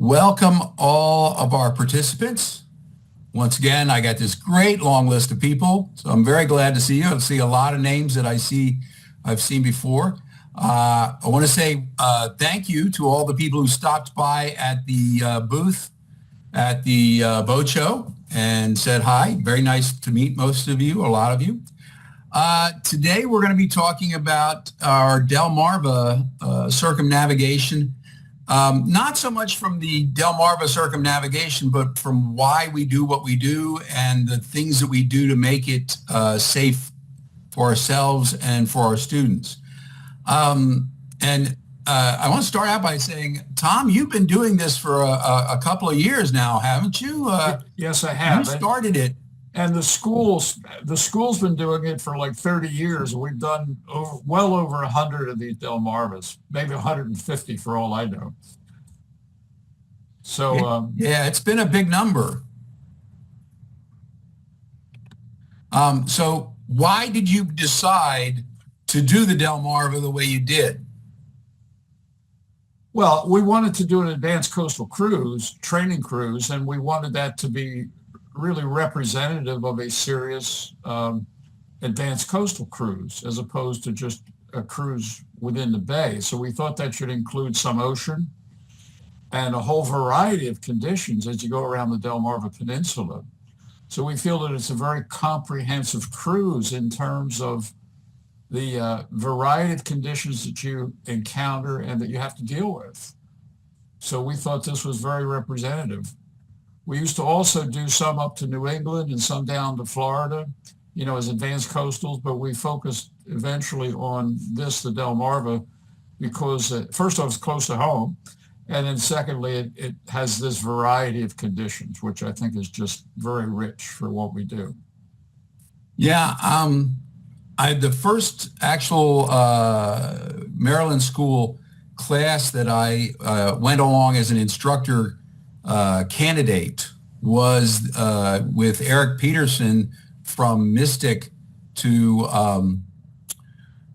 Welcome all of our participants. Once again, I got this great long list of people, so I'm very glad to see you. I see a lot of names that I've seen before. I want to say thank you to all the people who stopped by at the booth at the boat show and said hi. Very nice to meet most of you, a lot of you. Today we're going to be talking about our DELMARVA circumnavigation. Not so much from the DELMARVA circumnavigation, but from why we do what we do and the things that we do to make it safe for ourselves and for our students. I want to start out by saying, Tom, you've been doing this for a couple of years now, haven't you? Yes, I have. You started it. And the school's been doing it for like 30 years. We've done well over 100 of these DELMARVAs, maybe 150 for all I know. So yeah, it's been a big number. So why did you decide to do the DELMARVA the way you did? Well, we wanted to do an advanced coastal cruise, training cruise, and we wanted that to be really representative of a serious advanced coastal cruise as opposed to just a cruise within the bay. So we thought that should include some ocean and a whole variety of conditions as you go around the Delmarva Peninsula. So we feel that it's a very comprehensive cruise in terms of the variety of conditions that you encounter and that you have to deal with. So we thought this was very representative. We used to also do some up to New England and some down to Florida, as advanced coastals, but we focused eventually on this, the DELMARVA, because first off, it's close to home. And then secondly, it has this variety of conditions, which I think is just very rich for what we do. Yeah, the first actual Maryland school class that I went along as an instructor candidate was with Eric Peterson from Mystic to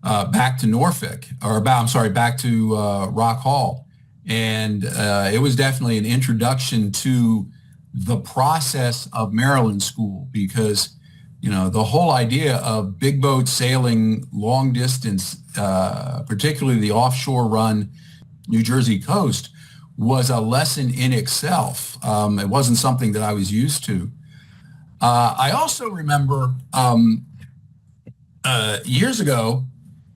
back to Norfolk, back to Rock Hall. And it was definitely an introduction to the process of Maryland school because, the whole idea of big boat sailing long distance, particularly the offshore run New Jersey coast, was a lesson in itself. It wasn't something that I was used to. I also remember years ago,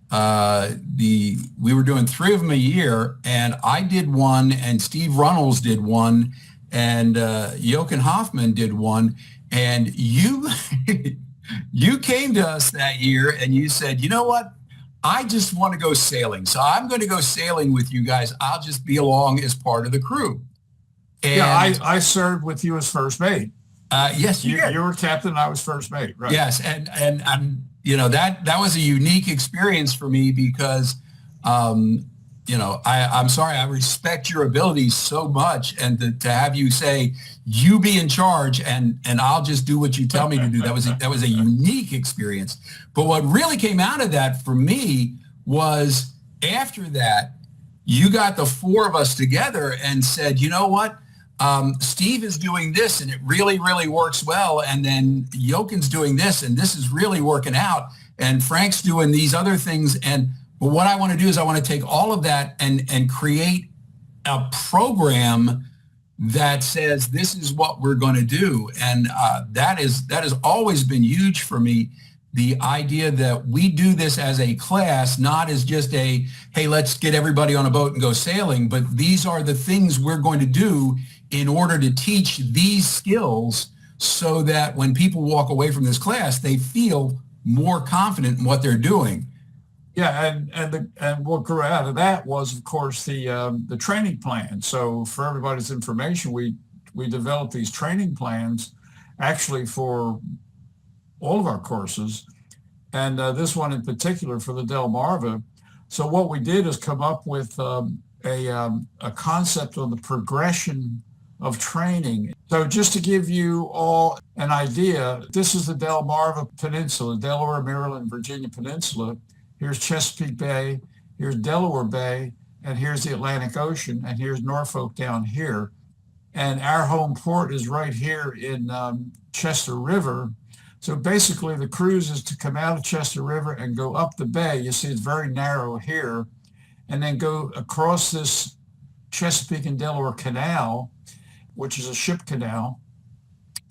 we were doing 3 of them a year, and I did one, and Steve Runnels did one, and Jochen Hoffman did one, and you you came to us that year, and you said, you know what? I just want to go sailing. So I'm going to go sailing with you guys. I'll just be along as part of the crew. And yeah, I served with you as first mate. Yes, you did. You were captain. I was first mate. Right. Yes, and that was a unique experience for me because, I'm sorry, I respect your abilities so much, and to have you say you be in charge and I'll just do what you tell me to do. That was a unique experience. But what really came out of that for me was after that, you got the 4 of us together and said, you know what? Steve is doing this and it really, really works well. And then Jochen's doing this and this is really working out. And Frank's doing these other things. But what I want to do is I want to take all of that and create a program that says this is what we're going to do. And that has always been huge for me. The idea that we do this as a class, not as just hey, let's get everybody on a boat and go sailing, but these are the things we're going to do in order to teach these skills so that when people walk away from this class, they feel more confident in what they're doing. Yeah, and what grew out of that was, of course, the training plan. So for everybody's information, we developed these training plans actually for all of our courses, and this one in particular for the DELMARVA. So what we did is come up with a concept on the progression of training. So just to give you all an idea, this is the Delmarva Peninsula, Delaware, Maryland, Virginia Peninsula. Here's Chesapeake Bay, here's Delaware Bay, and here's the Atlantic Ocean, and here's Norfolk down here. And our home port is right here in Chester River. So basically the cruise is to come out of Chester River and go up the bay. You see it's very narrow here, and then go across this Chesapeake and Delaware Canal, which is a ship canal,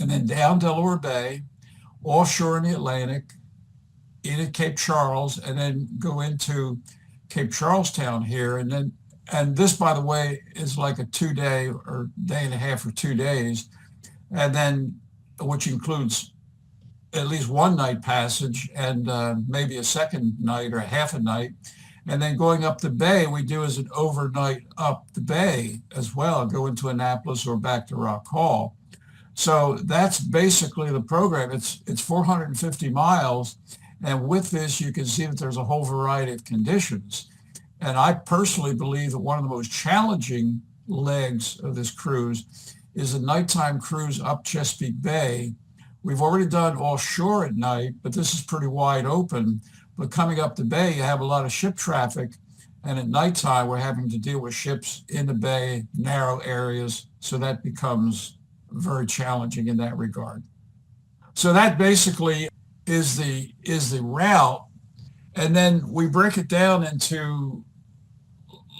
and then down Delaware Bay, offshore in the Atlantic, into Cape Charles, and then go into Cape Charlestown here. And this, by the way, is like a 2-day or day and a half or 2 days, and then which includes at least one night passage and maybe a second night or a half a night. And then going up the bay, we do as an overnight up the bay as well, go into Annapolis or back to Rock Hall. So that's basically the program. It's 450 miles. And with this, you can see that there's a whole variety of conditions. And I personally believe that one of the most challenging legs of this cruise is a nighttime cruise up Chesapeake Bay. We've already done offshore at night, but this is pretty wide open. But coming up the bay, you have a lot of ship traffic. And at nighttime, we're having to deal with ships in the bay, narrow areas. So that becomes very challenging in that regard. So that basically is the route. And then we break it down into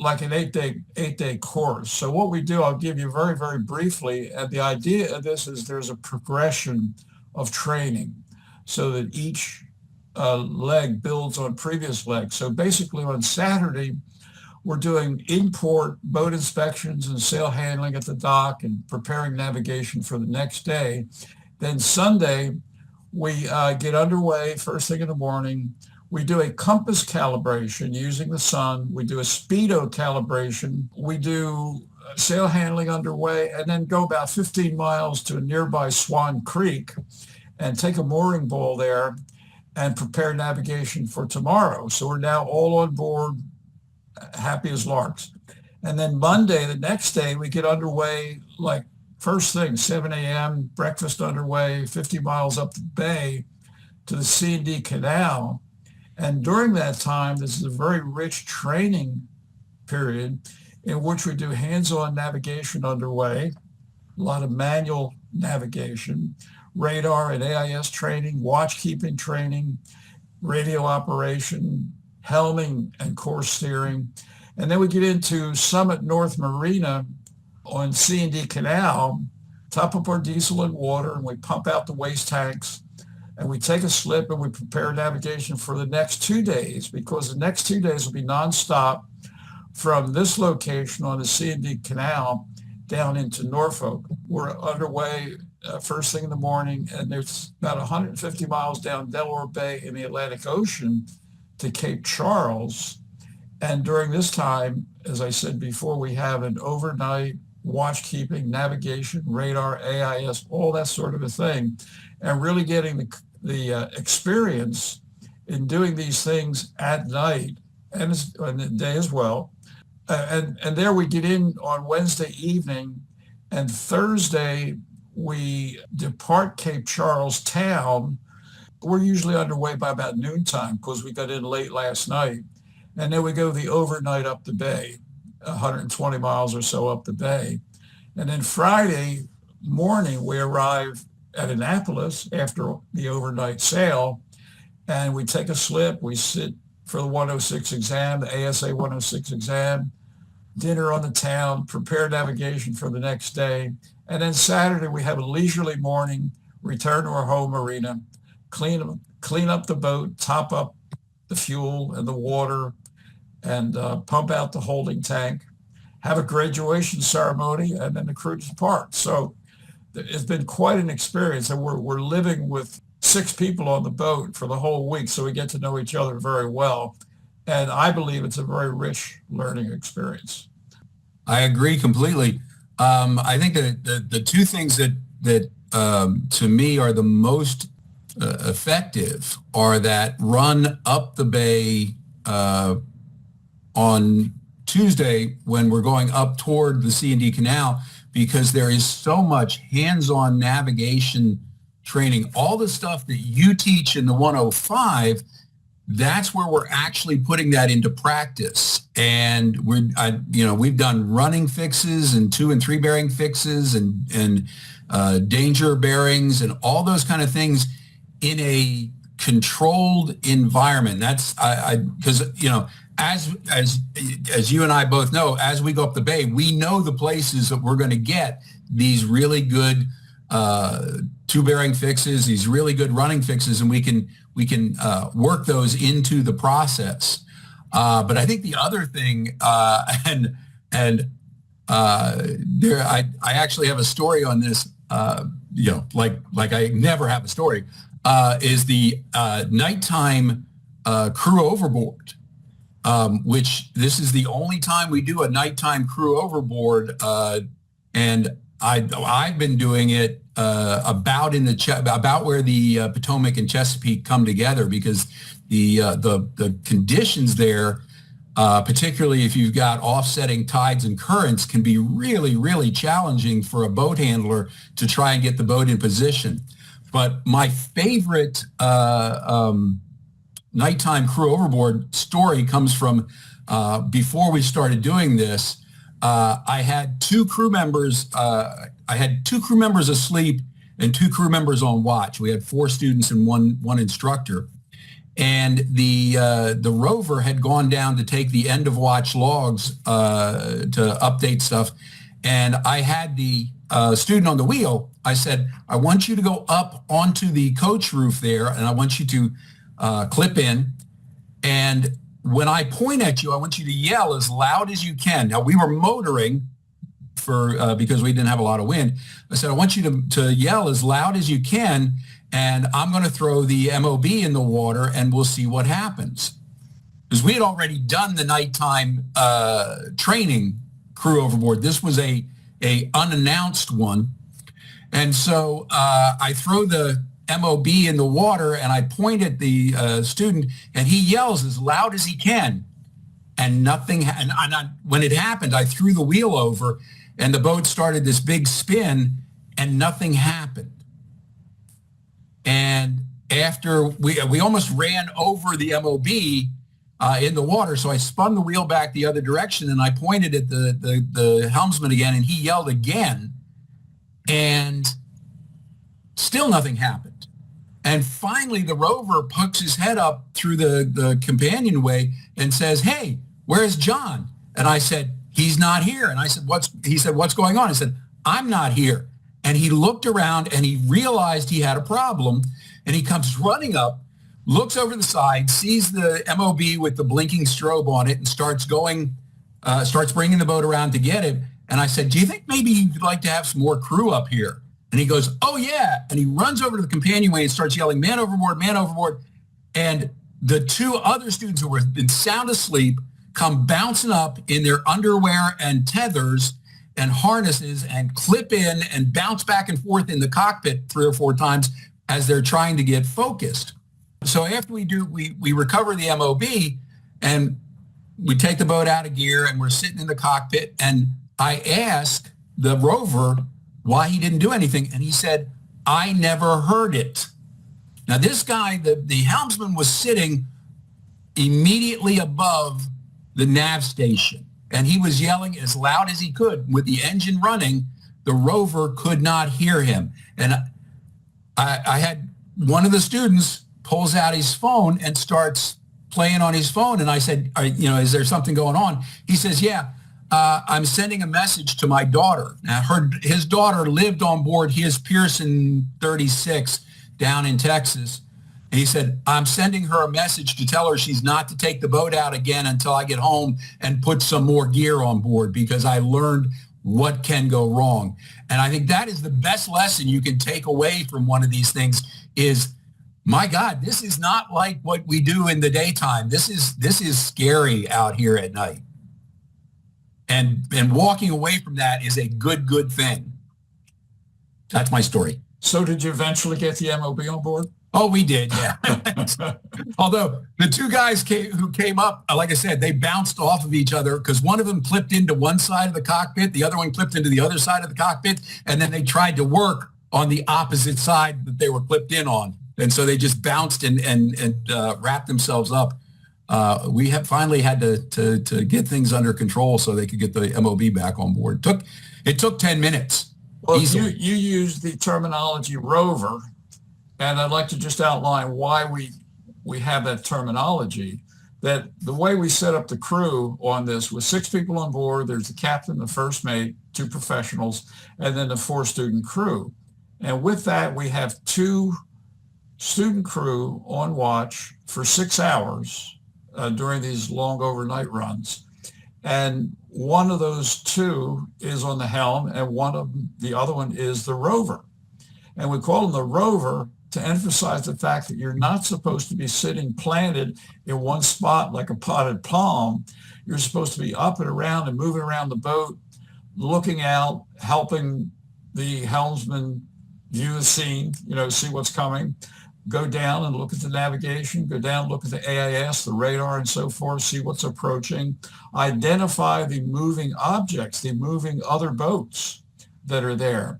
like an eight day course. So what we do, I'll give you very, very briefly. And the idea of this is there's a progression of training so that each leg builds on previous legs. So basically on Saturday, we're doing in-port boat inspections and sail handling at the dock and preparing navigation for the next day. Then Sunday, we get underway first thing in the morning. We do a compass calibration using the sun. We do a speedo calibration. We do sail handling underway, and then go about 15 miles to a nearby Swan Creek and take a mooring ball there and prepare navigation for tomorrow. So we're now all on board, happy as larks. And then Monday, the next day, we get underway like first thing, 7 a.m., breakfast underway, 50 miles up the bay to the C&D Canal. And during that time, this is a very rich training period in which we do hands-on navigation underway, a lot of manual navigation, radar and AIS training, watch-keeping training, radio operation, helming and course steering. And then we get into Summit North Marina on C&D Canal, top up our diesel and water, and we pump out the waste tanks, and we take a slip and we prepare navigation for the next 2 days, because the next 2 days will be nonstop from this location on the C&D Canal down into Norfolk. We're underway first thing in the morning, and there's about 150 miles down Delaware Bay in the Atlantic Ocean to Cape Charles. And during this time, as I said before, we have an overnight watch-keeping, navigation, radar, AIS, all that sort of a thing, and really getting the experience in doing these things at night and the day as well. And there we get in on Wednesday evening, and Thursday we depart Cape Charles town. We're usually underway by about noontime because we got in late last night. And then we go the overnight up the bay, 120 miles or so up the bay. And then Friday morning, we arrive at Annapolis after the overnight sail, and we take a slip. We sit for the 106 exam, the ASA 106 exam, dinner on the town, prepare navigation for the next day. And then Saturday, we have a leisurely morning, return to our home marina, clean up the boat, top up the fuel and the water, and pump out the holding tank, have a graduation ceremony, and then the cruise departs. So it's been quite an experience, and we're living with 6 people on the boat for the whole week, so we get to know each other very well. And I believe it's a very rich learning experience. I agree completely. I think that the two things that to me are the most effective are that run up the bay on Tuesday when we're going up toward the C&D Canal, because there is so much hands-on navigation training. All the stuff that you teach in the 105 that's where we're actually putting that into practice. And we've done running fixes and 2 and 3 bearing fixes and danger bearings and all those kind of things in a controlled environment. That's because as you and I both know, as we go up the bay, we know the places that we're going to get these really good 2 bearing fixes, these really good running fixes, and we can work those into the process. But I think the other thing, I actually have a story on this. Like I never have a story. Is the nighttime crew overboard, which this is the only time we do a nighttime crew overboard, and I've been doing it about where the Potomac and Chesapeake come together, because the conditions there, particularly if you've got offsetting tides and currents, can be really, really challenging for a boat handler to try and get the boat in position. But my favorite nighttime crew overboard story comes from before we started doing this. I had 2 crew members. I had 2 crew members asleep and 2 crew members on watch. We had 4 students and one instructor. And the rover had gone down to take the end of watch logs to update stuff. And I had the student on the wheel. I said, I want you to go up onto the coach roof there, and I want you to clip in. And when I point at you, I want you to yell as loud as you can. Now, we were motoring because we didn't have a lot of wind. I said, I want you to yell as loud as you can, and I'm going to throw the MOB in the water, and we'll see what happens. Because we had already done the nighttime training crew overboard. This was a unannounced one. And so I throw the MOB in the water, and I point at the student, and he yells as loud as he can, and nothing. When it happened, I threw the wheel over, and the boat started this big spin, and nothing happened. And after we almost ran over the MOB in the water, so I spun the wheel back the other direction, and I pointed at the helmsman again, and he yelled again, and still nothing happened. And finally, the rover pokes his head up through the companionway and says, "Hey, where's John?" And I said, "He's not here." And I said, He said, "What's going on?" I said, "I'm not here." And he looked around and he realized he had a problem. And he comes running up, looks over the side, sees the MOB with the blinking strobe on it, and starts bringing the boat around to get it. And I said, "Do you think maybe you'd like to have some more crew up here?" And he goes, "Oh, yeah." And he runs over to the companionway and starts yelling, "Man overboard, man overboard." And the 2 other students who were been sound asleep come bouncing up in their underwear and tethers and harnesses and clip in and bounce back and forth in the cockpit 3 or 4 times as they're trying to get focused. So after we recover the MOB, and we take the boat out of gear, and we're sitting in the cockpit, and I asked the rover why he didn't do anything, and he said, "I never heard it." Now this guy, the helmsman, was sitting immediately above the nav station, and he was yelling as loud as he could. With the engine running, the rover could not hear him. And I had one of the students pulls out his phone and starts playing on his phone, and I said, "Is there something going on?" He says, "Yeah, I'm sending a message to my daughter." Now, his daughter lived on board his Pearson 36 down in Texas. And he said, "I'm sending her a message to tell her she's not to take the boat out again until I get home and put some more gear on board, because I learned what can go wrong." And I think that is the best lesson you can take away from one of these things is, my God, this is not like what we do in the daytime. This is scary out here at night. And walking away from that is a good thing. That's my story. So did you eventually get the MOB on board? Oh, we did, yeah. Although the 2 guys who came up, like I said, they bounced off of each other because one of them clipped into one side of the cockpit, the other one clipped into the other side of the cockpit, and then they tried to work on the opposite side that they were clipped in on. And so they just bounced and wrapped themselves up. We have finally had to get things under control so they could get the MOB back on board. It took 10 minutes. Well, you used the terminology rover, and I'd like to just outline why we have that terminology. That the way we set up the crew on this was 6 people on board. There's the captain, the first mate, 2 professionals, and then the 4-student crew. And with that, we have 2 student crew on watch for 6 hours during these long overnight runs. And one of those 2 is on the helm, and the other one is the rover. And we call them the rover to emphasize the fact that you're not supposed to be sitting planted in one spot like a potted palm. You're supposed to be up and around and moving around the boat, looking out, helping the helmsman view the scene, see what's coming, go down and look at the navigation, go down, look at the AIS, the radar and so forth, see what's approaching, identify the moving objects, the moving other boats that are there.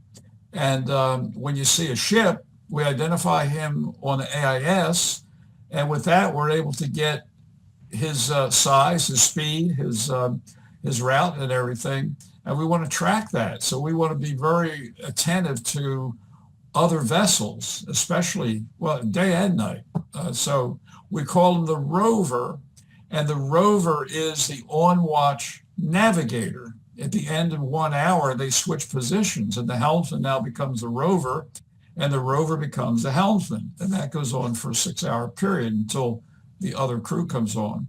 And when you see a ship, we identify him on the AIS, and with that, we're able to get his size, his speed, his route, and everything. And we want to track that. So we want to be very attentive to other vessels, especially, day and night. So we call him the rover, and the rover is the on-watch navigator. At the end of 1 hour, they switch positions, and the helmsman now becomes the rover, and the rover becomes the helmsman. And that goes on for a 6-hour period until the other crew comes on.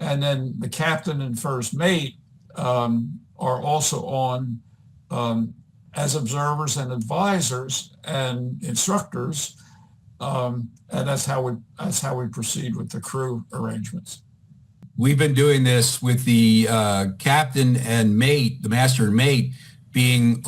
And then the captain and first mate are also on as observers and advisors and instructors. And that's how we proceed with the crew arrangements. We've been doing this with the captain and mate, the master and mate, being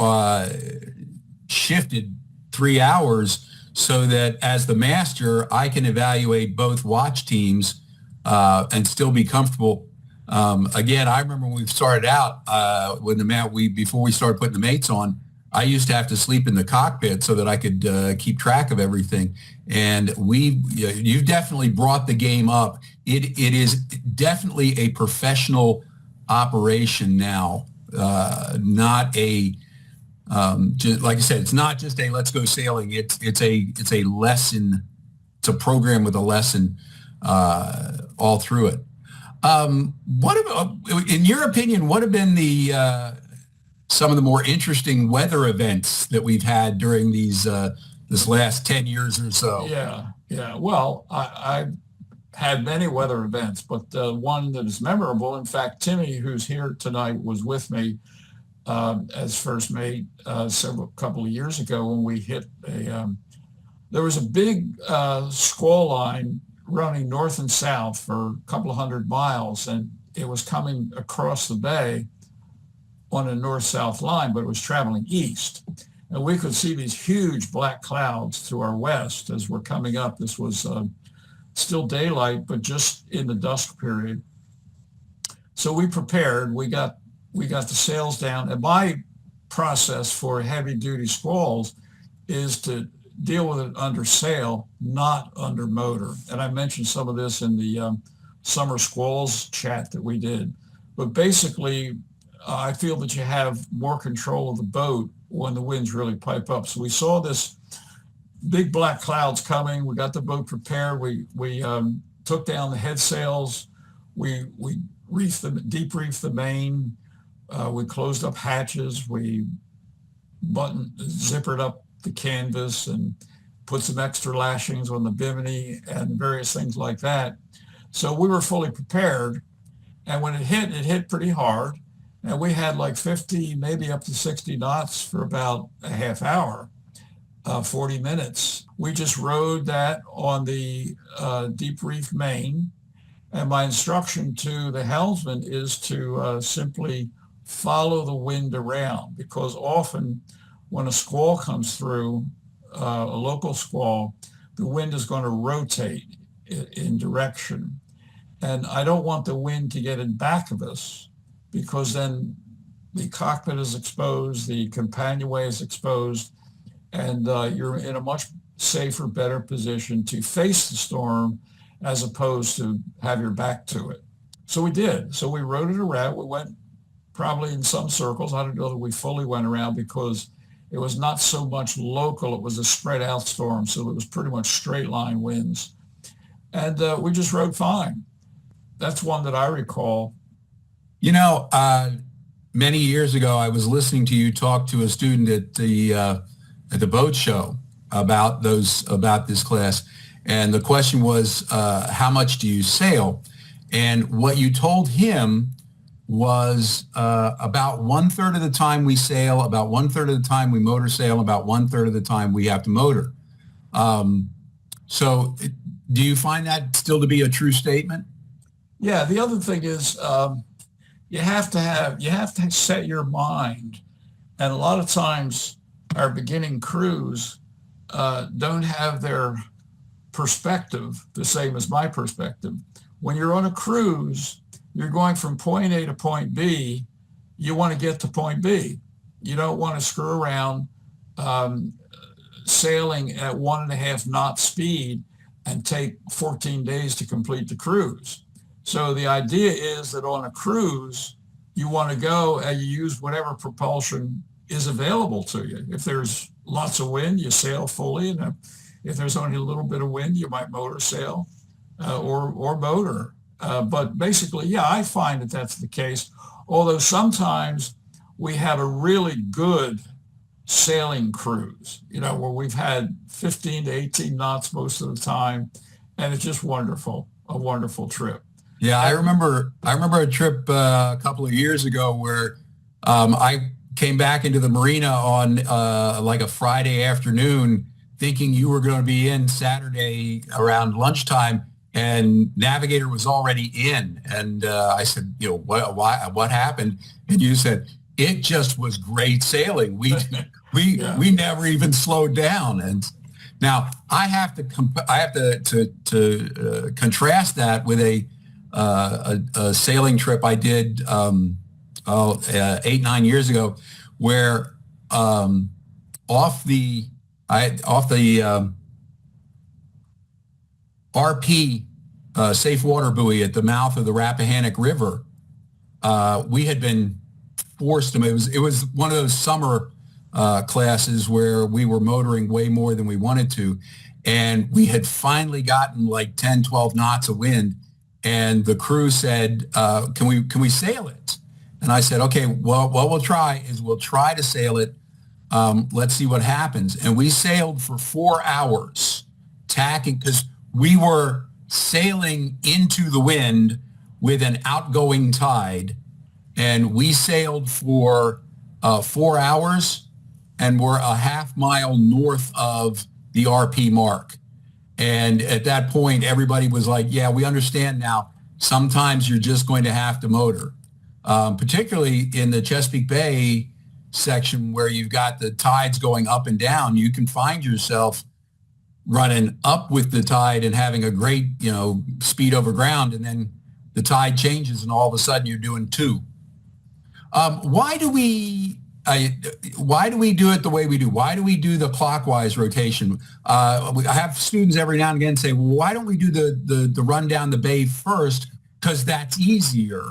shifted 3 hours so that as the master, I can evaluate both watch teams and still be comfortable. Again, I remember when we started out, before we started putting the mates on, I used to have to sleep in the cockpit so that I could keep track of everything. And you've definitely brought the game up. It is definitely a professional operation now, not a just, like I said, it's not just a let's go sailing. It's a lesson. It's a program with a lesson all through it. In your opinion, what have been some of the more interesting weather events that we've had during this last 10 years or so? Yeah. Well, I've had many weather events, but one that is memorable, in fact, Timmy, who's here tonight, was with me as first mate couple of years ago when we hit there was a big squall line running north and south for a couple of 100 miles, and it was coming across the bay on a north-south line, but it was traveling east. And we could see these huge black clouds to our west as we're coming up. This was still daylight, but just in the dusk period. So we prepared. We got the sails down. And my process for heavy-duty squalls is to deal with it under sail, not under motor. And I mentioned some of this in the summer squalls chat that we did. But basically, I feel that you have more control of the boat when the winds really pipe up. So we saw this big black clouds coming. We got the boat prepared. We took down the head sails. We deep reefed the main. We closed up hatches. We zippered up the canvas and put some extra lashings on the bimini and various things like that. So we were fully prepared. And when it hit pretty hard. And we had like 50, maybe up to 60 knots for about a half hour, 40 minutes. We just rode that on the deep reef main. And my instruction to the helmsman is to simply follow the wind around, because often when a squall comes through, a local squall, the wind is going to rotate in direction. And I don't want the wind to get in back of us, because then the cockpit is exposed, the companionway is exposed, and you're in a much safer, better position to face the storm as opposed to have your back to it. So we did. So we rode it around. We went probably in some circles. I don't know that we fully went around because it was not so much local. It was a spread out storm. So it was pretty much straight line winds. And we just rode fine. That's one that I recall. You know, many years ago, I was listening to you talk to a student at the boat show about this class, and the question was, how much do you sail? And what you told him was about 1/3 of the time we sail, about 1/3 of the time we motor sail, about 1/3 of the time we have to motor. So, do you find that still to be a true statement? Yeah. The other thing is, you have to set your mind, and a lot of times our beginning crews don't have their perspective the same as my perspective. When you're on a cruise, you're going from point A to point B. You want to get to point B. You don't want to screw around sailing at 1.5 knot speed and take 14 days to complete the cruise. So the idea is that on a cruise, you want to go and you use whatever propulsion is available to you. If there's lots of wind, you sail fully. And if there's only a little bit of wind, you might motor sail or motor. But basically, yeah, I find that that's the case. Although sometimes we have a really good sailing cruise, where we've had 15 to 18 knots most of the time. And it's just wonderful, a wonderful trip. Yeah, I remember a trip a couple of years ago where I came back into the marina on like a Friday afternoon thinking you were going to be in Saturday around lunchtime, and Navigator was already in. And I said, what happened? And you said, it just was great sailing. We never even slowed down. And now I have to contrast that with a sailing trip I did 8-9 years ago, where off the RP safe water buoy at the mouth of the Rappahannock River, we had been forced to. It was one of those summer classes where we were motoring way more than we wanted to, and we had finally gotten like 10, 12 knots of wind. And the crew said, can we sail it? And I said, okay, well, what we'll try to sail it. Let's see what happens. And we sailed for 4 hours, tacking, because we were sailing into the wind with an outgoing tide. And we sailed for 4 hours, and we're a half mile north of the RP mark. And at that point, everybody was like, yeah, we understand now. Sometimes you're just going to have to motor, particularly in the Chesapeake Bay section where you've got the tides going up and down. You can find yourself running up with the tide and having a great, speed over ground. And then the tide changes and all of a sudden you're doing 2. Why do we do it the way we do? Why do we do the clockwise rotation? I have students every now and again say, well, why don't we do the run down the bay first? Because that's easier,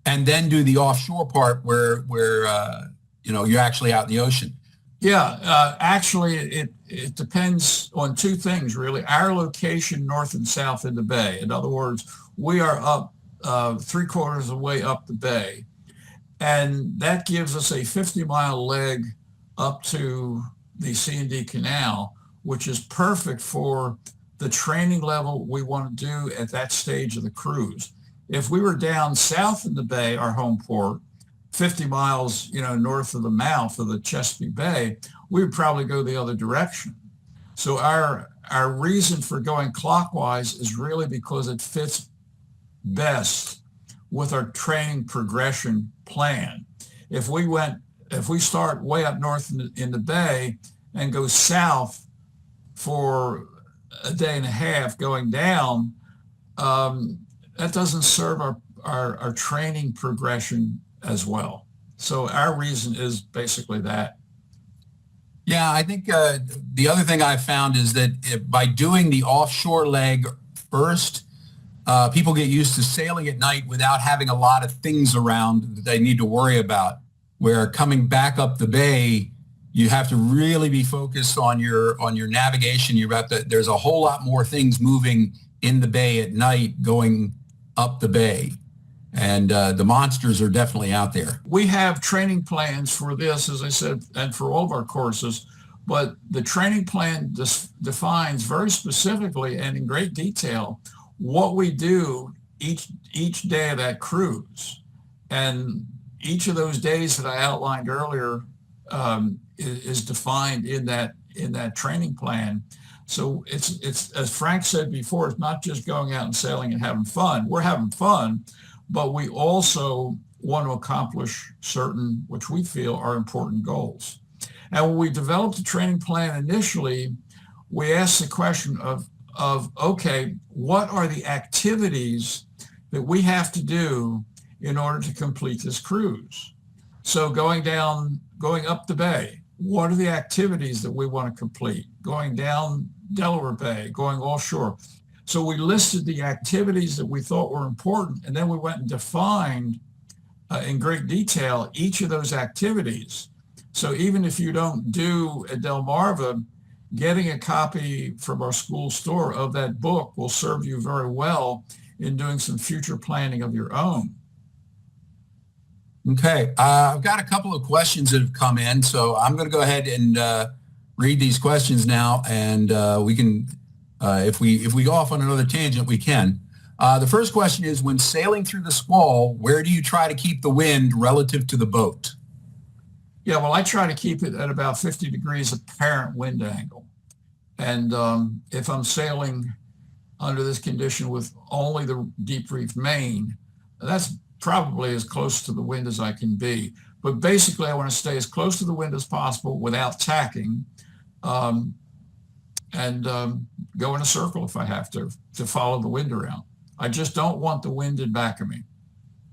and then do the offshore part where you're actually out in the ocean. Yeah, actually, it depends on 2 things, really. Our location north and south in the bay. In other words, we are up 3/4 of the way up the bay. And that gives us a 50-mile leg up to the C&D Canal, which is perfect for the training level we want to do at that stage of the cruise. If we were down south in the bay, our home port, 50 miles, north of the mouth of the Chesapeake Bay, we would probably go the other direction. So our reason for going clockwise is really because it fits best with our training progression plan. If we start way up north in the bay and go south for a day and a half going down, that doesn't serve our training progression as well. So our reason is basically that. Yeah, I think the other thing I've found is that by doing the offshore leg first, people get used to sailing at night without having a lot of things around that they need to worry about. Where coming back up the bay, you have to really be focused on your navigation. There's a whole lot more things moving in the bay at night going up the bay. And the monsters are definitely out there. We have training plans for this, as I said, and for all of our courses, but the training plan defines very specifically and in great detail what we do each day of that cruise. And each of those days that I outlined earlier is defined in that training plan. So it's as Frank said before, it's not just going out and sailing and having fun. We're having fun, but we also want to accomplish certain, which we feel are important goals. And when we developed the training plan initially, we asked the question of okay, what are the activities that we have to do in order to complete this cruise? So going up the bay, what are the activities that we want to complete? Going down Delaware Bay, going offshore. So we listed the activities that we thought were important, and then we went and defined in great detail each of those activities. So even if you don't do a DELMARVA, getting a copy from our school store of that book will serve you very well in doing some future planning of your own. Okay, I've got a couple of questions that have come in, so I'm going to go ahead and read these questions now, and we can, if we go off on another tangent, we can. The first question is, when sailing through the squall, where do you try to keep the wind relative to the boat? Yeah, well, I try to keep it at about 50 degrees apparent wind angle. And if I'm sailing under this condition with only the deep reef main, that's probably as close to the wind as I can be. But basically, I want to stay as close to the wind as possible without tacking, and go in a circle if I have to follow the wind around. I just don't want the wind in back of me.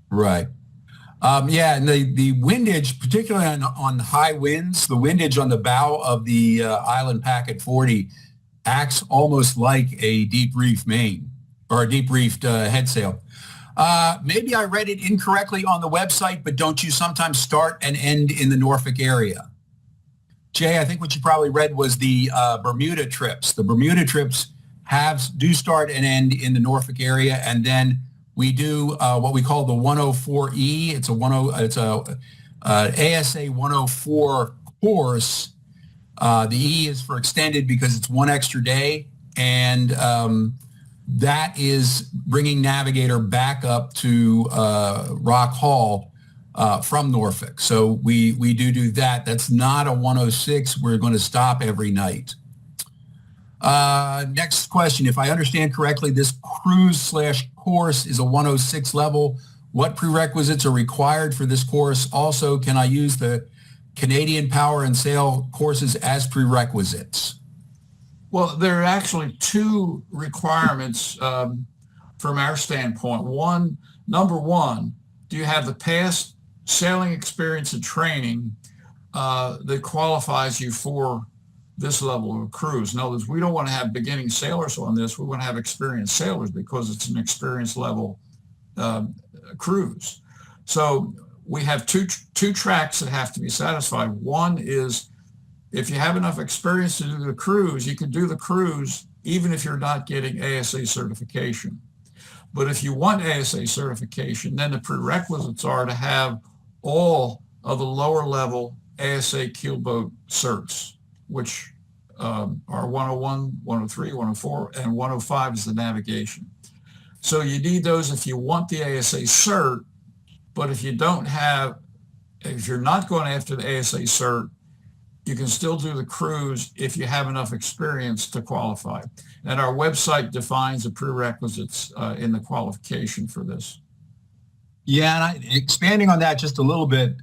Right. Yeah, and the windage, particularly on high winds, the windage on the bow of the Island Packet 40 acts almost like a deep reef main or a deep reefed head sail. Maybe I read it incorrectly on the website, but don't you sometimes start and end in the Norfolk area? Jay, I think what you probably read was the Bermuda trips. The Bermuda trips do start and end in the Norfolk area, and then we do what we call the 104E. It's a ASA 104 course. The E is for extended because it's one extra day, and that is bringing Navigator back up to Rock Hall from Norfolk. So we do that. That's not a 106. We're going to stop every night. Next question. If I understand correctly, this cruise/course is a 106 level. What prerequisites are required for this course? Also, can I use the Canadian Power and Sail courses as prerequisites? Well, there are actually two requirements from our standpoint. Number one, do you have the past sailing experience and training that qualifies you for this level of cruise? In other words, we don't want to have beginning sailors on this. We want to have experienced sailors because it's an experience level cruise. So we have two tracks that have to be satisfied. One is, if you have enough experience to do the cruise, you can do the cruise even if you're not getting ASA certification. But if you want ASA certification, then the prerequisites are to have all of the lower level ASA keelboat certs, which are 101, 103, 104, and 105 is the navigation. So you need those if you want the ASA cert, but if you're not going after the ASA cert, you can still do the cruise if you have enough experience to qualify. And our website defines the prerequisites in the qualification for this. Yeah, and expanding on that just a little bit,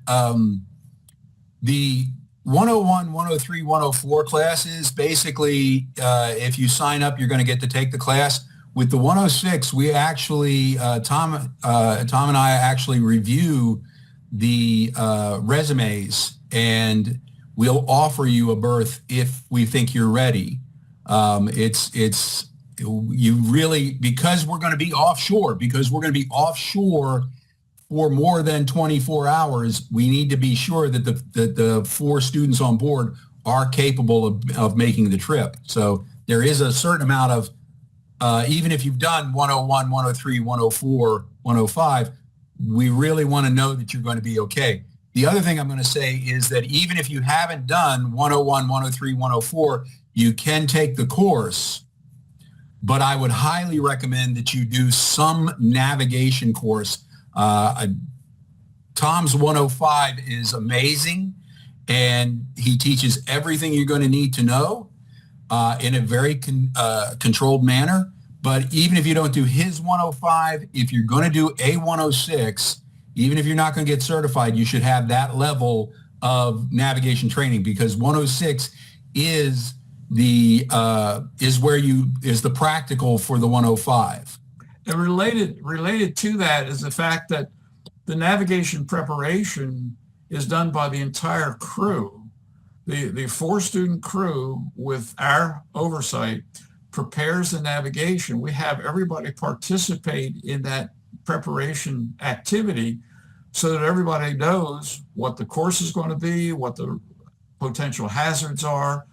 the 101, 103, 104 classes, basically, if you sign up, you're going to get to take the class. With the 106, we actually, Tom and I actually review the resumes, and we'll offer you a berth if we think you're ready. You really, because we're going to be offshore for more than 24 hours, we need to be sure that the 4 students on board are capable of making the trip. So there is a certain amount of, even if you've done 101, 103, 104, 105, we really want to know that you're going to be okay. The other thing I'm going to say is that even if you haven't done 101, 103, 104, you can take the course, but I would highly recommend that you do some navigation course. Tom's 105 is amazing, and he teaches everything you're going to need to know in a very controlled manner. But even if you don't do his 105, if you're going to do a 106, even if you're not going to get certified, you should have that level of navigation training, because 106 is the practical for the 105. And related to that is the fact that the navigation preparation is done by the entire crew. The 4-student crew, with our oversight, prepares the navigation. We have everybody participate in that preparation activity so that everybody knows what the course is going to be, what the potential hazards are,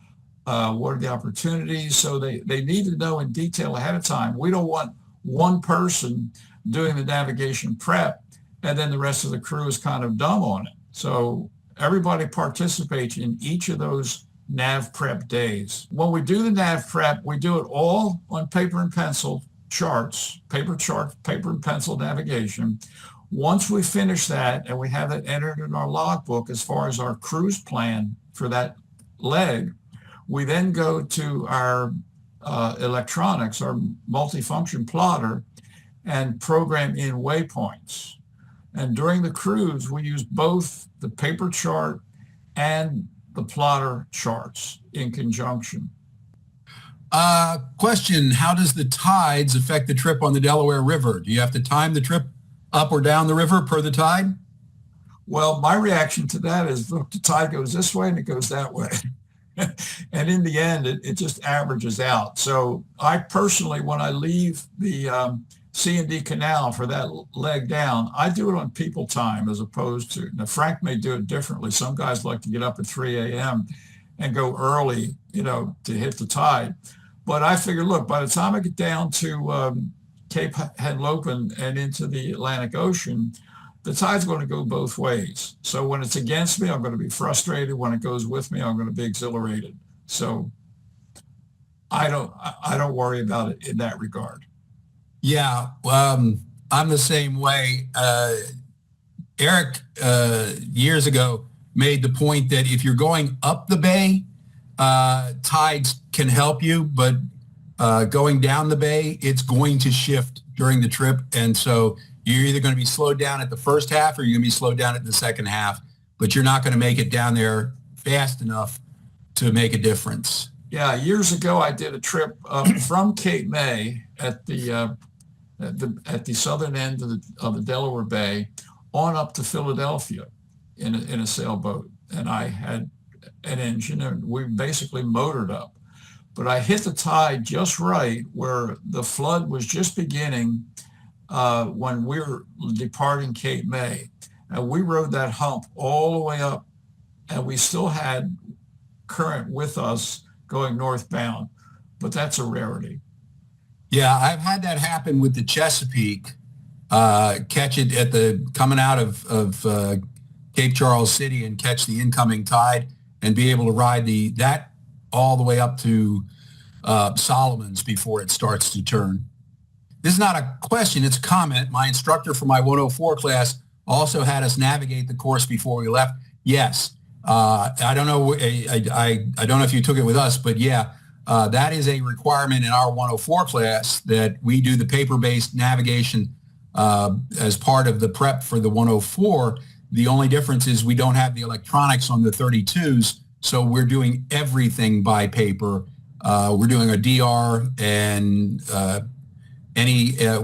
what are the opportunities. So they need to know in detail ahead of time. We don't want one person doing the navigation prep and then the rest of the crew is kind of dumb on it. So everybody participates in each of those nav prep days. When we do the nav prep, we do it all on paper and pencil charts, paper and pencil navigation. Once we finish that and we have it entered in our logbook as far as our cruise plan for that leg, we then go to our electronics, our multifunction plotter, and program in waypoints. And during the cruise, we use both the paper chart and the plotter charts in conjunction. Question, how does the tides affect the trip on the Delaware River? Do you have to time the trip up or down the river per the tide? Well, my reaction to that is, look, the tide goes this way and it goes that way. And in the end, it just averages out. So I personally, when I leave the C&D Canal for that leg down, I do it on people time as opposed to, now Frank may do it differently. Some guys like to get up at 3 a.m. and go early, to hit the tide. But I figure, look, by the time I get down to Cape Henlopen and into the Atlantic Ocean, the tide's going to go both ways. So when it's against me, I'm going to be frustrated. When it goes with me, I'm going to be exhilarated. So I don't worry about it in that regard. Yeah, I'm the same way. Eric, years ago, made the point that if you're going up the bay, tides can help you, but going down the bay, it's going to shift during the trip. And so you're either going to be slowed down at the first half or you're going to be slowed down at the second half, but you're not going to make it down there fast enough to make a difference. Yeah, years ago, I did a trip from Cape May at the southern end of the Delaware Bay on up to Philadelphia in a sailboat. And I had an engine and we basically motored up. But I hit the tide just right where the flood was just beginning when we were departing Cape May. And we rode that hump all the way up and we still had current with us going northbound, but that's a rarity. Yeah, I've had that happen with the Chesapeake. Catch it coming out of Cape Charles City and catch the incoming tide and be able to ride that all the way up to Solomon's before it starts to turn. This is not a question, it's a comment. My instructor for my 104 class also had us navigate the course before we left. Yes. I don't know. I don't know if you took it with us, but yeah, that is a requirement in our 104 class that we do the paper-based navigation as part of the prep for the 104. The only difference is we don't have the electronics on the 32s, so we're doing everything by paper. We're doing a DR and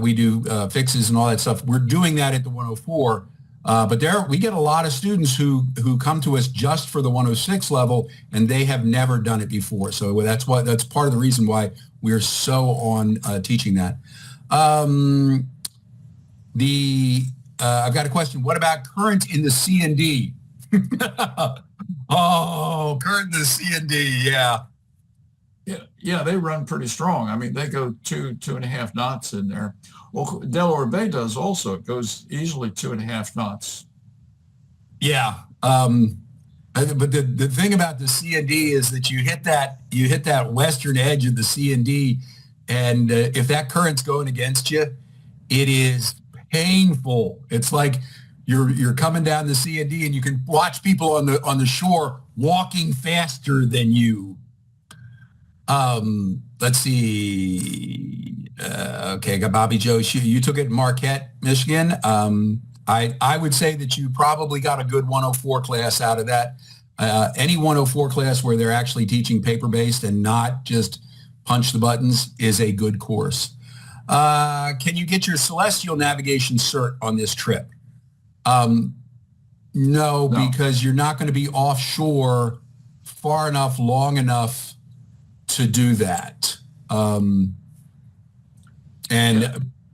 we do fixes and all that stuff. We're doing that at the 104, But we get a lot of students who come to us just for the 106 level, and they have never done it before. So that's part of the reason why we're so on teaching that. I've got a question. What about current in the C and D? Oh, current in the C and D, yeah. Yeah, they run pretty strong. I mean, they go 2.5 knots in there. Well, Delaware Bay does also. It goes easily 2.5 knots. Yeah. But the thing about the C and D is that you hit that western edge of the C and D, and if that current's going against you, it is painful. It's like you're coming down the C and D, and you can watch people on the shore walking faster than you. Let's see. Okay, I got Bobby Joe. You took it in Marquette, Michigan. I would say that you probably got a good 104 class out of that. Any 104 class where they're actually teaching paper-based and not just punch the buttons is a good course. Can you get your celestial navigation cert on this trip? No, because you're not going to be offshore far enough, long enough to do that.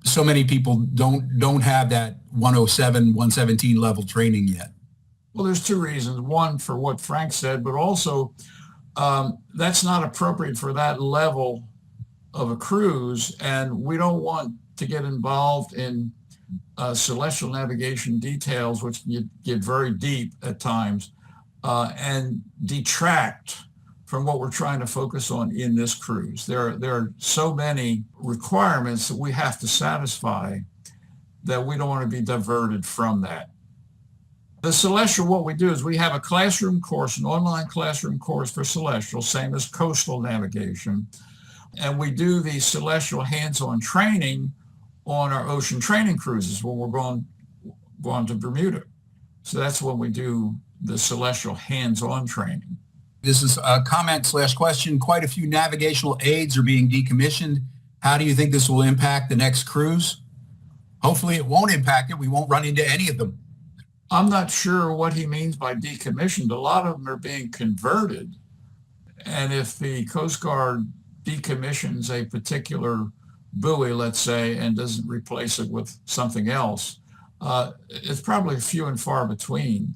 So many people don't have that 107, 117 level training yet. Well, there's two reasons. One, for what Frank said, but also that's not appropriate for that level of a cruise, and we don't want to get involved in celestial navigation details, which get very deep at times, and detract from what we're trying to focus on in this cruise. There are so many requirements that we have to satisfy that we don't want to be diverted from that. The Celestial, what we do is we have a classroom course, an online classroom course for Celestial, same as coastal navigation. And we do the Celestial hands-on training on our ocean training cruises when we're going to Bermuda. So that's when we do the Celestial hands-on training. This is a comment/question. Quite a few navigational aids are being decommissioned. How do you think this will impact the next cruise? Hopefully it won't impact it. We won't run into any of them. I'm not sure what he means by decommissioned. A lot of them are being converted. And if the Coast Guard decommissions a particular buoy, let's say, and doesn't replace it with something else, it's probably few and far between.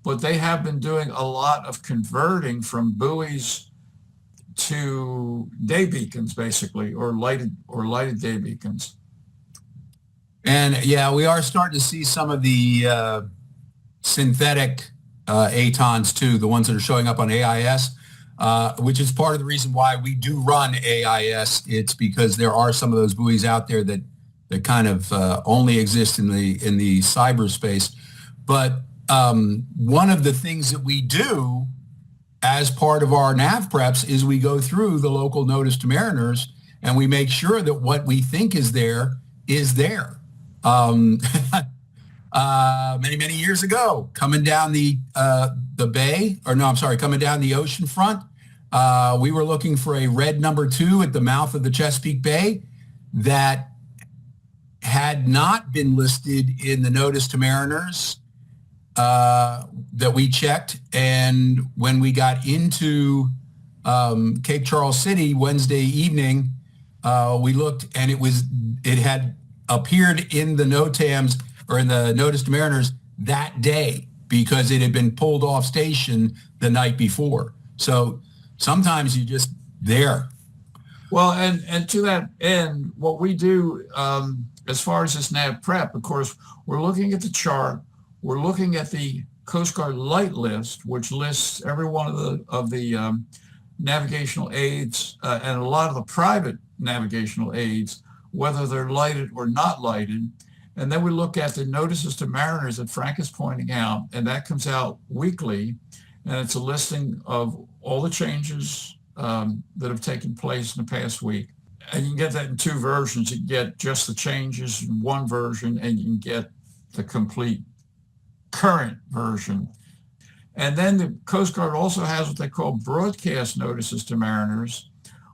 But they have been doing a lot of converting from buoys to day beacons, basically, or lighted day beacons. And yeah, we are starting to see some of the synthetic ATONs too, the ones that are showing up on AIS, which is part of the reason why we do run AIS. It's because there are some of those buoys out there that kind of only exist in the cyberspace. But one of the things that we do as part of our nav preps is we go through the local notice to mariners and we make sure that what we think is there is there. Many years ago, coming down the bay, coming down the ocean front, we were looking for a red number 2 at the mouth of the Chesapeake Bay that had not been listed in the notice to mariners that we checked. And when we got into Cape Charles City Wednesday evening, we looked and it had appeared in the NOTAMs or in the notice to mariners that day because it had been pulled off station the night before. So sometimes you just there. Well, and to that end, what we do as far as this nav prep, of course, we're looking at the chart. We're looking at the Coast Guard light list, which lists every one of the navigational aids and a lot of the private navigational aids, whether they're lighted or not lighted. And then we look at the notices to mariners that Frank is pointing out, and that comes out weekly. And it's a listing of all the changes that have taken place in the past week. And you can get that in 2 versions. You can get just the changes in one version, and you can get the complete current version. And then the Coast Guard also has what they call broadcast notices to mariners,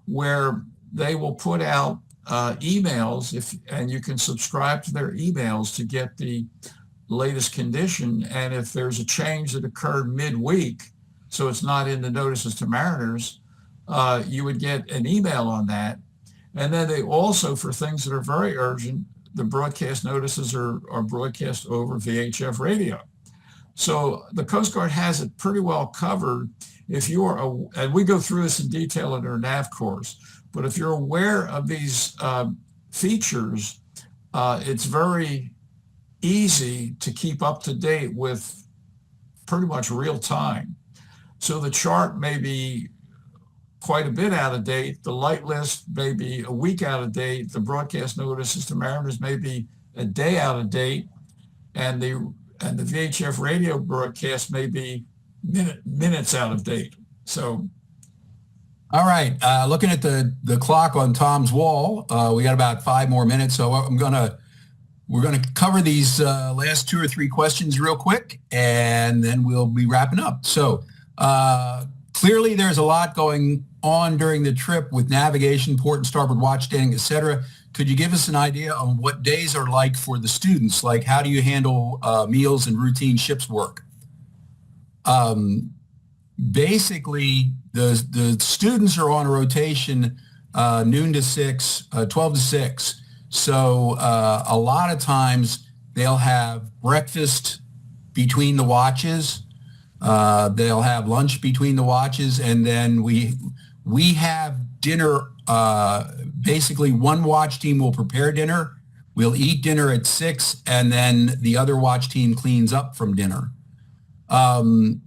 where they will put out emails, and you can subscribe to their emails to get the latest condition. And if there's a change that occurred midweek, so it's not in the notices to mariners, you would get an email on that. And then they also, for things that are very urgent, the broadcast notices are broadcast over VHF radio. So the Coast Guard has it pretty well covered. If you are, and we go through this in detail in our NAV course, but if you're aware of these features, it's very easy to keep up to date with pretty much real time. So the chart may be quite a bit out of date. The light list may be a week out of date. The broadcast notices to mariners may be a day out of date, and the VHF radio broadcast may be minutes out of date. So, all right, looking at the clock on Tom's wall, we got about 5 more minutes. So we're gonna cover these last 2 or 3 questions real quick, and then we'll be wrapping up. So clearly, there's a lot going on during the trip with navigation, port and starboard watch standing, etc. Could you give us an idea on what days are like for the students? Like, how do you handle meals and routine ship's work? Basically, the students are on a rotation noon to 6, 12 to 6. So a lot of times they'll have breakfast between the watches. They'll have lunch between the watches, and then we have dinner. Basically, one watch team will prepare dinner. We'll eat dinner at 6, and then the other watch team cleans up from dinner. And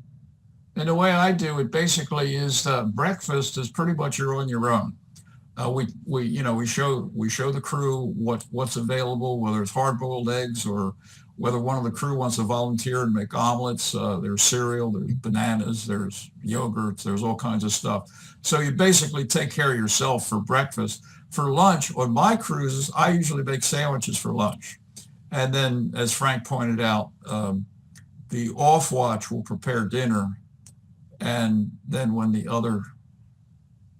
the way I do it basically is breakfast is pretty much you're on your own. We show the crew what's available, whether it's hard-boiled eggs or whether one of the crew wants to volunteer and make omelets. There's cereal, there's bananas, there's yogurts, there's all kinds of stuff. So you basically take care of yourself for breakfast. For lunch, on my cruises, I usually make sandwiches for lunch. And then, as Frank pointed out, the off watch will prepare dinner. And then when the other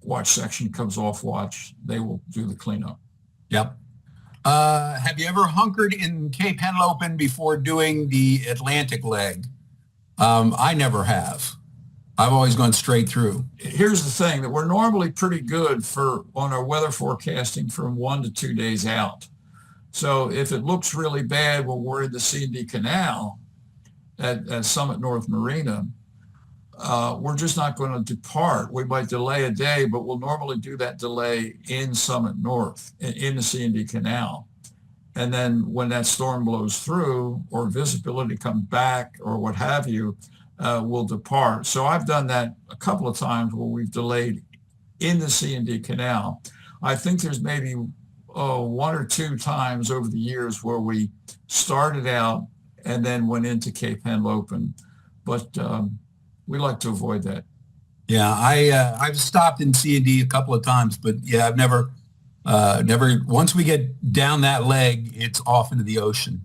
watch section comes off watch, they will do the cleanup. Yep. Have you ever hunkered in Cape Penelope before doing the Atlantic leg? I never have. I've always gone straight through. Here's the thing, that we're normally pretty good on our weather forecasting from 1 to 2 days out. So if it looks really bad when we're in the C&D Canal at Summit North Marina, we're just not going to depart. We might delay a day, but we'll normally do that delay in Summit North, in the C&D Canal. And then when that storm blows through or visibility comes back or what have you, we'll depart. So I've done that a couple of times where we've delayed in the C&D Canal. I think there's maybe 1 or 2 times over the years where we started out and then went into Cape Henlopen. But we like to avoid that. Yeah, I've stopped in C&D a couple of times, but yeah, I've never, once we get down that leg, it's off into the ocean.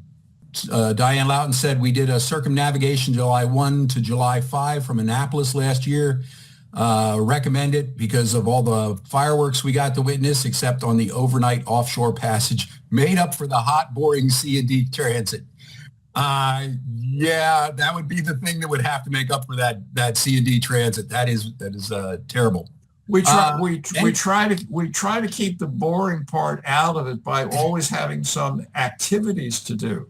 Diane Loughton said we did a circumnavigation July 1 to July 5 from Annapolis last year. Recommend it because of all the fireworks we got to witness, except on the overnight offshore passage, made up for the hot, boring C&D transit. Yeah, that would be the thing that would have to make up for that C&D transit. That is terrible. We try to keep the boring part out of it by always having some activities to do,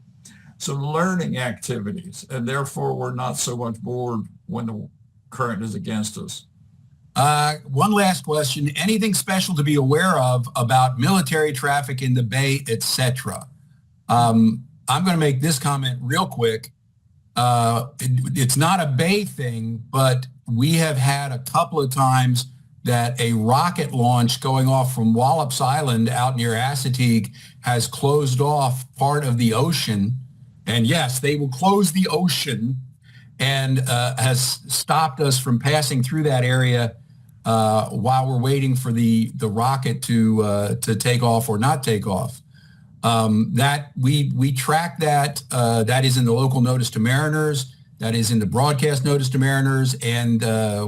some learning activities, and therefore we're not so much bored when the current is against us. One last question. Anything special to be aware of about military traffic in the bay, etc.? I'm going to make this comment real quick. It's not a bay thing, but we have had a couple of times that a rocket launch going off from Wallops Island out near Assateague has closed off part of the ocean. And yes, they will close the ocean and has stopped us from passing through that area while we're waiting for the rocket to take off or not take off. That we track that. That is in the local notice to mariners. That is in the broadcast notice to mariners, and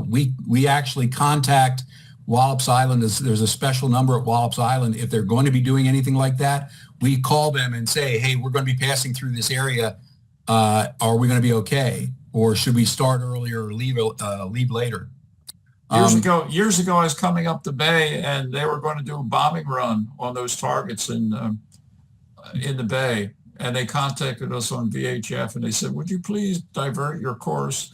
we actually contact Wallops Island. There's a special number at Wallops Island. If they're going to be doing anything like that, we call them and say, hey, we're going to be passing through this area. Are we going to be okay? Or should we start earlier or leave later? Years ago, I was coming up the bay, and they were going to do a bombing run on those targets in the bay. And they contacted us on VHF, and they said, "Would you please divert your course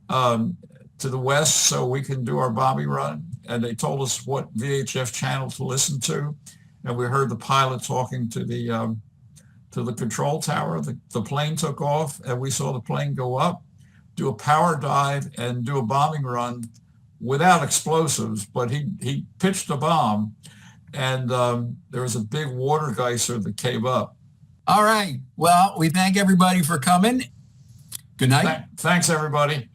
to the west so we can do our bombing run?" And they told us what VHF channel to listen to, and we heard the pilot talking to the control tower. The plane took off, and we saw the plane go up, do a power dive, and do a bombing run without explosives. But he pitched a bomb, and there was a big water geyser that came up. All right. Well, we thank everybody for coming. Good night. Thanks, everybody.